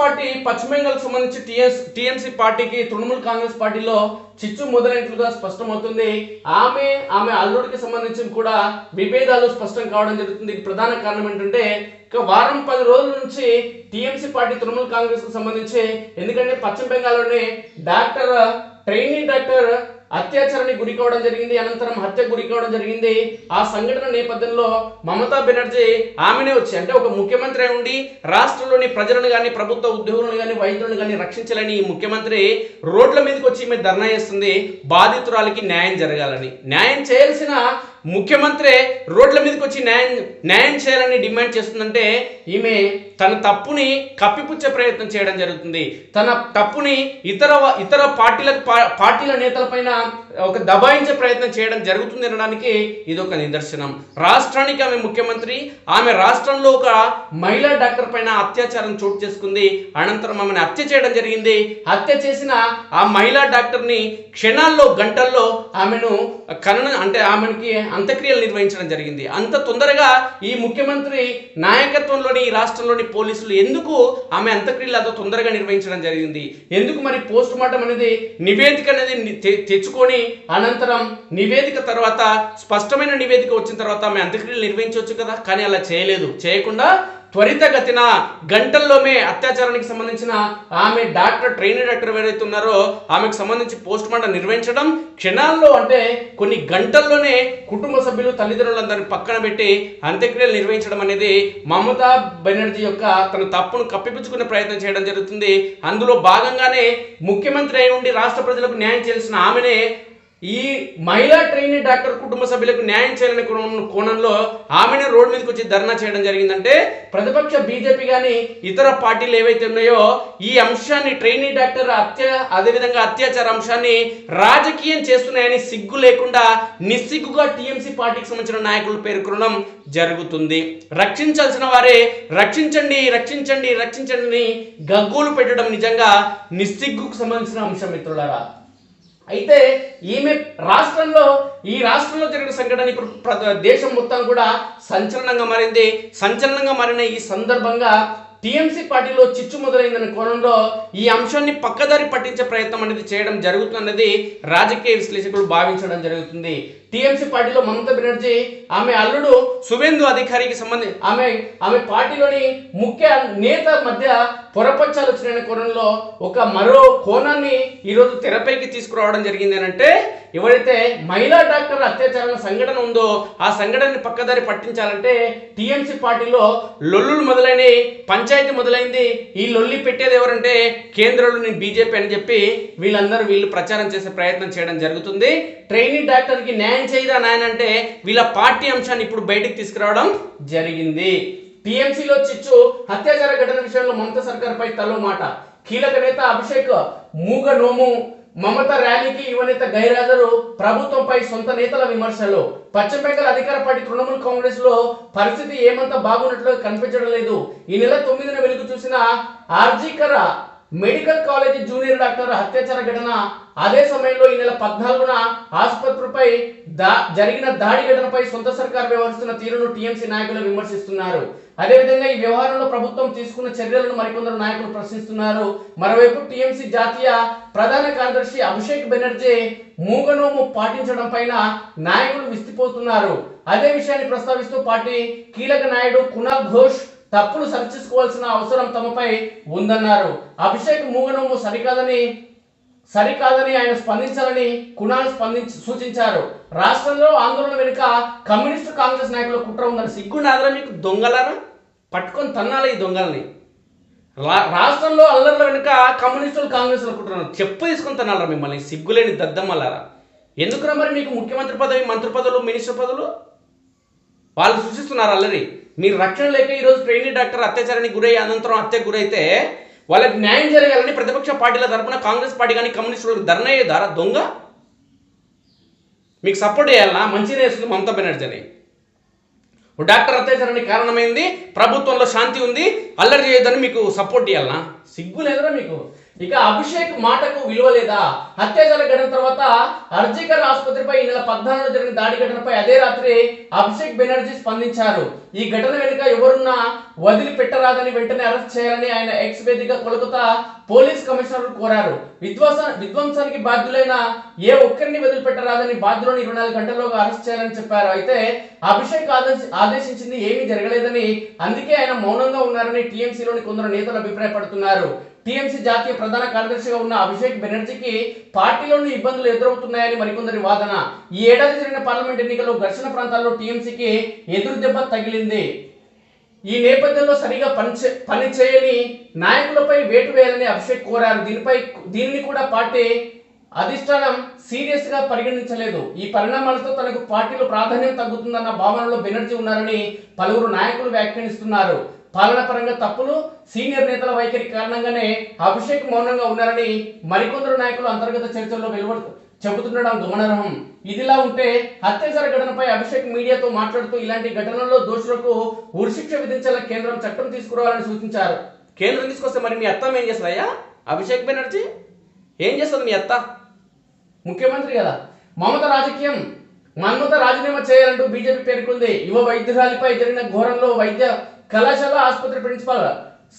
Party పశ్చిమ బెంగాల్కి సంబంధించి TMC పార్టీకి తృణమూల్ కాంగ్రెస్ పార్టీలో చిచ్చు మొదలైనట్లుగా స్పష్టమవుతుంది. ఆమె అల్లుడికి సంబంధించి కూడా విభేదాలు స్పష్టం కావడం జరుగుతుంది. ప్రధాన కారణం ఏంటంటే వారం 10 రోజుల నుంచి టీఎంసీ పార్టీ తృణమూల్ కాంగ్రెస్ కు సంబంధించి, ఎందుకంటే పశ్చిమ బెంగాల్లోనే ట్రైనీ డాక్టర్ అత్యాచారానికి గురి కావడం జరిగింది, అనంతరం హత్యకు గురి కావడం జరిగింది. ఆ సంఘటన నేపథ్యంలో మమతా బెనర్జీ ఆమెనే వచ్చి, అంటే ఒక ముఖ్యమంత్రి ఉండి రాష్ట్రంలోని ప్రజలను కానీ ప్రభుత్వ ఉద్యోగులను కానీ వైద్యులను కానీ రక్షించాలని ఈ ముఖ్యమంత్రి రోడ్ల మీదకి వచ్చి ఈమె ధర్నా చేస్తుంది. బాధితురాలకి న్యాయం జరగాలని. న్యాయం చేయాల్సిన ముఖ్యమంత్రి రోడ్ల మీదకి వచ్చి న్యాయం చేయాలని డిమాండ్ చేస్తుందంటే ఈమె తన తప్పుని కప్పిపుచ్చే ప్రయత్నం చేయడం జరుగుతుంది. తన తప్పుని ఇతర పార్టీల నేతలపైన ఒక దబాయించే ప్రయత్నం చేయడం జరుగుతుంది అనడానికి ఇది ఒక నిదర్శనం. రాష్ట్రానికి ఆమె ముఖ్యమంత్రి, ఆమె రాష్ట్రంలో ఒక మహిళా డాక్టర్ పైన అత్యాచారం చోటు చేసుకుంది. అనంతరం ఆమెను హత్య చేయడం జరిగింది. హత్య చేసిన ఆ మహిళా డాక్టర్ని క్షణాల్లో గంటల్లో ఆమెను ఆమెకి అంత్యక్రియలు నిర్వహించడం జరిగింది. అంత తొందరగా ఈ ముఖ్యమంత్రి నాయకత్వంలోని ఈ రాష్ట్రంలోని పోలీసులు ఎందుకు ఆమె అంత్యక్రియలు అంత తొందరగా నిర్వహించడం జరిగింది? ఎందుకు మరి పోస్ట్ మార్టం అనేది నివేదిక అనేది తెచ్చుకొని అనంతరం నివేదిక తర్వాత స్పష్టమైన నివేదిక వచ్చిన తర్వాత ఆమె అంత్యక్రియలు నిర్వహించవచ్చు కదా, కానీ అలా చేయలేదు. చేయకుండా త్వరితగతిన గంటల్లోనే అత్యాచారానికి సంబంధించిన ఆమె ట్రైనీ డాక్టర్ ఎవరైతే ఉన్నారో ఆమెకు సంబంధించి పోస్ట్ మార్టం నిర్వహించడం, క్షణాల్లో అంటే కొన్ని గంటల్లోనే కుటుంబ సభ్యులు తల్లిదండ్రులందరినీ పక్కన పెట్టి అంత్యక్రియలు నిర్వహించడం అనేది మమతా బెనర్జీ యొక్క తన తప్పును కప్పిపుచ్చుకునే ప్రయత్నం చేయడం జరుగుతుంది. అందులో భాగంగానే ముఖ్యమంత్రి అయి ఉండి రాష్ట్ర ప్రజలకు న్యాయం చేయాల్సిన ఆమెనే ఈ మహిళా ట్రైనీ డాక్టర్ కుటుంబ సభ్యులకు న్యాయం చేయాలనే కోణంలో ఆమెనే రోడ్ మీదకి వచ్చి ధర్నా చేయడం జరిగిందంటే ప్రతిపక్ష బీజేపీ కానీ ఇతర పార్టీలు ఏవైతే ఉన్నాయో ఈ అంశాన్ని, ట్రైనీ డాక్టర్ అదేవిధంగా అత్యాచార అంశాన్ని రాజకీయం చేస్తున్నాయని సిగ్గు లేకుండా నిస్సిగ్గుగా టీఎంసీ పార్టీకి సంబంధించిన నాయకులు పేర్కొనడం జరుగుతుంది. రక్షించాల్సిన వారే రక్షించండి రక్షించండి రక్షించండి గగ్గోలు పెట్టడం నిజంగా నిస్సిగ్గుకు సంబంధించిన అంశం మిత్రులారా. అయితే ఈమె ఈ రాష్ట్రంలో జరిగిన సంఘటన ఇప్పుడు దేశం మొత్తం కూడా సంచలనంగా మారింది. సంచలనంగా మారిన ఈ సందర్భంగా టీఎంసీ పార్టీలో చిచ్చు మొదలైందనే కోణంలో ఈ అంశాన్ని పక్కదారి పట్టించే ప్రయత్నం అనేది చేయడం జరుగుతున్నది రాజకీయ విశ్లేషకులు భావించడం జరుగుతుంది. టీఎంసీ పార్టీలో మమతా బెనర్జీ ఆమె అల్లుడు శువేందు అధికారికి సంబంధించి ఆమె పార్టీలోని ముఖ్య నేత మధ్య పొరపచ్చాలు వచ్చిన కోణంలో మరో కోణాన్ని ఈరోజు తెరపైకి తీసుకురావడం జరిగింది. అంటే ఎవరైతే మహిళా డాక్టర్ అత్యాచార సంఘటన ఉందో ఆ సంఘటనని పక్కదారి పట్టించాలంటే టీఎంసీ పార్టీలో లొల్లులు మొదలైన పంచాయతీ మొదలైంది. ఈ లొల్లి పెట్టేది ఎవరంటే కేంద్రంలోని బీజేపీ అని చెప్పి వీళ్ళు ప్రచారం చేసే ప్రయత్నం చేయడం జరుగుతుంది. ట్రైనీ డాక్టర్కి న్యాయం చేయరా నాయన అంటే వీళ్ళ పార్టీ అంశాన్ని ఇప్పుడు బయటకు తీసుకురావడం జరిగింది. టీఎంసీలో చిచ్చు, అత్యాచార ఘటన విషయంలో మమతా సర్కార్ పై తలో మాట. కీలక నేత అభిషేక్ మూగ నోము, మమత ర్యాలీకి యువనేత గైరాజరు, ప్రభుత్వంపై సొంత నేతల విమర్శలు. పశ్చిమ బెంగాల్ అధికార పార్టీ తృణమూల్ కాంగ్రెస్ లో పరిస్థితి ఏమంతా బాగున్నట్లు కనిపించడం లేదు. ఈ నెల 9న వెలుగు చూసిన RG Kar medical college junior doctor అత్యాచార ఘటన, అదే సమయంలో ఈ నెల 14న ఆసుపత్రిపై జరిగిన దాడి ఘటనపై సొంత సర్కార్ వ్యవహరిస్తున్న తీరును టీఎంసీ నాయకులు విమర్శిస్తున్నారు. అదేవిధంగా ఈ వ్యవహారంలో ప్రభుత్వం తీసుకున్న చర్యలను మరికొందరు నాయకులు ప్రశ్నిస్తున్నారు. మరోవైపు టీఎంసీ జాతీయ ప్రధాన కార్యదర్శి అభిషేక్ బెనర్జీ మూగనోము పాటించడం పైన నాయకులు విస్తుపోతున్నారు. అదే విషయాన్ని ప్రస్తావిస్తూ పార్టీ కీలక నాయకుడు కునాల్ ఘోష్ తప్పులు సరిచేసుకోవాల్సిన అవసరం తమపై ఉందన్నారు. అభిషేక్ మూగనోము సరికాదని ఆయన స్పందించాలని కునాల్ సూచించారు. రాష్ట్రంలో ఆందోళన వెనుక కమ్యూనిస్టు కాంగ్రెస్ నాయకుల కుట్ర ఉందని. సిగ్గుండాదరా మీకు దొంగలారా, పట్టుకొని తన్నాలి ఈ దొంగల్ని. రాష్ట్రంలో అల్లర్ల వెనుక కమ్యూనిస్టులు కాంగ్రెస్ల కుట్ర, చెప్పు తీసుకొని తన్నాలరా మిమ్మల్ని, సిగ్గులేని దద్దమ్మలారా. ఎందుకురా మరి మీకు ముఖ్యమంత్రి పదవి, మంత్రి పదవులు, మినిస్టర్ పదవులు? వాళ్ళు సూచిస్తున్నారు అల్లరి. మీరు రక్షణ లేక ఈరోజు ట్రైనీ డాక్టర్ అత్యాచారానికి గురై అనంతరం హత్యకు గురైతే వాళ్ళకి న్యాయం జరగాలని ప్రతిపక్ష పార్టీల తరపున కాంగ్రెస్ పార్టీ కానీ కమ్యూనిస్టులకు ధర్నా అయ్యేదారా దొంగ? మీకు సపోర్ట్ చేయాలన్నా? మంచిగా వేస్తుంది మమతా బెనర్జీని. డాక్టర్ అత్యాచారానికి కారణమైంది, ప్రభుత్వంలో శాంతి ఉంది, అల్లరి చేయొద్దని మీకు సపోర్ట్ చేయాలన్నా? సిగ్గు లేదురా మీకు? ఇక అభిషేక్ మాటకు విలువ లేదా? అత్యాచార ఘటన తర్వాత అర్జికర్ ఆసుపత్రిపై ఈ నెల 14 జరిగిన దాడి ఘటనపై అదే రాత్రి అభిషేక్ బెనర్జీ స్పందించారు. ఈ ఘటన వెనుక ఎవరున్నా వదిలిపెట్టరాదని, వెంటనే అరెస్ట్ చేయాలని ఆయన ఎక్స్ వేదికగా కోల్కతా పోలీస్ కమిషనర్ కోరారు. విధ్వంసానికి బాధ్యులైన ఏ ఒక్కరిని వదిలిపెట్టరాదని, బాధ్యులను 24 గంటల్లోగా అరెస్ట్ చేయాలని చెప్పారు. అయితే అభిషేక్ ఆదేశించింది ఏమీ జరగలేదని, అందుకే ఆయన మౌనంగా ఉన్నారని టీఎంసీలోని కొందరు నేతలు అభిప్రాయపడుతున్నారు. టీఎంసీ జాతీయ ప్రధాన కార్యదర్శిగా ఉన్న అభిషేక్ బెనర్జీకి పార్టీలోని ఇబ్బందులు ఎదురవుతున్నాయని మరికొందరి వాదన. ఈ ఏడాది జరిగిన పార్లమెంట్ ఎన్నికల్లో ఘర్షణ ప్రాంతాల్లో టీఎంసీకి ఎదురు దెబ్బ తగిలింది. ఈ నేపథ్యంలో సరిగా పని చేయని నాయకులపై వేటు వేయాలని అభిషేక్ కోరారు. దీనిని కూడా పార్టీ అధిష్టానం సీరియస్ గా పరిగణించలేదు. ఈ పరిణామాలతో తనకు పార్టీలో ప్రాధాన్యం తగ్గుతుందన్న భావనలో బెనర్జీ ఉన్నారని పలువురు నాయకులు వ్యాఖ్యానిస్తున్నారు. పాలన పరంగా తప్పులు, సీనియర్ నేతల వైఖరి కారణంగానే అభిషేక్ మౌనంగా ఉన్నారని మరికొందరు నాయకులు అంతర్గత చర్చల్లో చెబుతుండడం గమనార్హం. ఇదిలా ఉంటే అత్యాచార ఘటనపై అభిషేక్ మీడియాతో మాట్లాడుతూ ఇలాంటి ఘటనల్లో దోషులకు ఉరిశిక్ష విధించాలని కేంద్రం చట్టం తీసుకురావాలని సూచించారు. కేంద్రం తీసుకొస్తే మరి మీ అత్త ఏం చేస్తుందయ్యా? అభిషేక్ బెనర్జీ ఏం చేస్తుంది? మీ అత్త ముఖ్యమంత్రి కదా. మమత రాజీనామా చేయాలంటూ బీజేపీ పేర్కొంది. యువ వైద్యురాలిపై జరిగిన ఘోరంలో వైద్య కళాశాల ఆసుపత్రి ప్రిన్సిపల్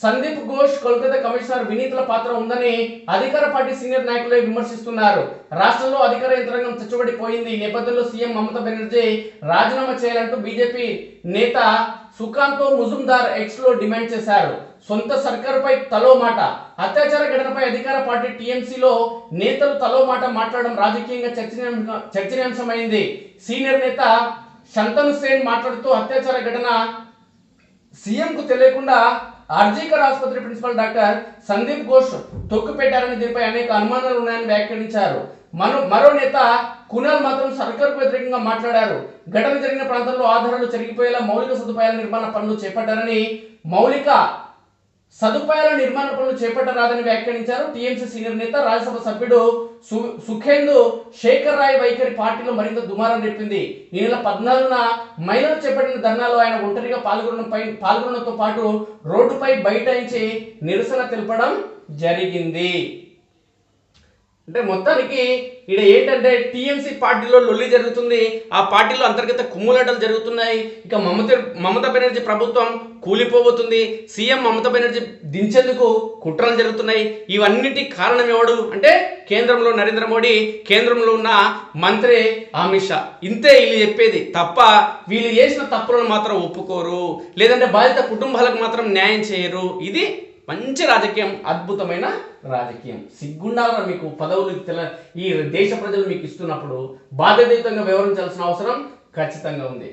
సందీప్ ఘోష్, కోల్కతా కమిషనర్ వినీత్ల పాత్ర ఉందని అధికార పార్టీ సీనియర్ నాయకులే విమర్శిస్తున్నారు. రాష్ట్రంలో అధికార యంత్రాంగం చచ్చుబడిపోయింది. ఈ నేపథ్యంలో సీఎం మమతా బెనర్జీ రాజీనామా చేయాలంటూ బీజేపీ నేత సుకాంతో ముజుందార్ ఎక్స్ లో డిమాండ్ చేశారు. సొంత సర్కారుపై తలో మాట. అత్యాచార ఘటనపై అధికార పార్టీ టీఎంసీలో నేతలు తలో మాట మాట్లాడడం రాజకీయంగా చర్చనీయాంశమైంది. సీనియర్ నేత శంతను సేన్ మాట్లాడుతూ అత్యాచార ఘటన సీఎంకు తెలియకుండా ఆర్జీకర్ ఆసుపత్రి ప్రిన్సిపల్ డాక్టర్ సందీప్ ఘోష్ తొక్కు పెట్టారని, దీనిపై అనేక అనుమానాలు ఉన్నాయని వ్యాఖ్యానించారు. మరో నేత కునాల్ మాత్రం సర్కారుకు వ్యతిరేకంగా మాట్లాడారు. ఘటన జరిగిన ప్రాంతంలో ఆధారాలు చెరిగిపోయేలా మౌలిక సదుపాయాల నిర్మాణ పనులు చేపట్టారని, మౌలిక సదుపాయాల నిర్మాణ పనులు చేపట్టరాదని వ్యాఖ్యానించారు. టీఎంసీ సీనియర్ నేత రాజ్యసభ సభ్యుడు సుఖేందు శేఖర్ రాయ్ వైఖరి పార్టీలో మరింత దుమారం రేపింది. ఈ నెల 14న మహిళలు చేపట్టిన ధర్నాలో ఆయన ఒంటరిగా పాల్గొనడంతో పాటు రోడ్డుపై బైఠాయించి నిరసన తెలపడం జరిగింది. అంటే మొత్తానికి ఇక్కడ ఏంటంటే టీఎంసీ పార్టీలో లొల్లి జరుగుతుంది. ఆ పార్టీలో అంతర్గత కుమ్ములాటలు జరుగుతున్నాయి. ఇక మమతా బెనర్జీ ప్రభుత్వం కూలిపోబోతుంది. సీఎం మమతా బెనర్జీ దించేందుకు కుట్రలు జరుగుతున్నాయి. ఇవన్నిటి కారణం ఎవడు అంటే కేంద్రంలో నరేంద్ర మోడీ, కేంద్రంలో ఉన్న మంత్రి అమిత్ షా. ఇంతే వీళ్ళు చెప్పేది తప్ప వీళ్ళు చేసిన తప్పులను మాత్రం ఒప్పుకోరు, లేదంటే బాధిత కుటుంబాలకు మాత్రం న్యాయం చేయరు. ఇది మంచి రాజకీయం, అద్భుతమైన రాజకీయం. సిగ్గుండాల మీకు పదవులు ఈ దేశ ప్రజలు మీకు ఇస్తున్నప్పుడు బాధ్యతాయుతంగా వ్యవహరించాల్సిన అవసరం ఖచ్చితంగా ఉంది.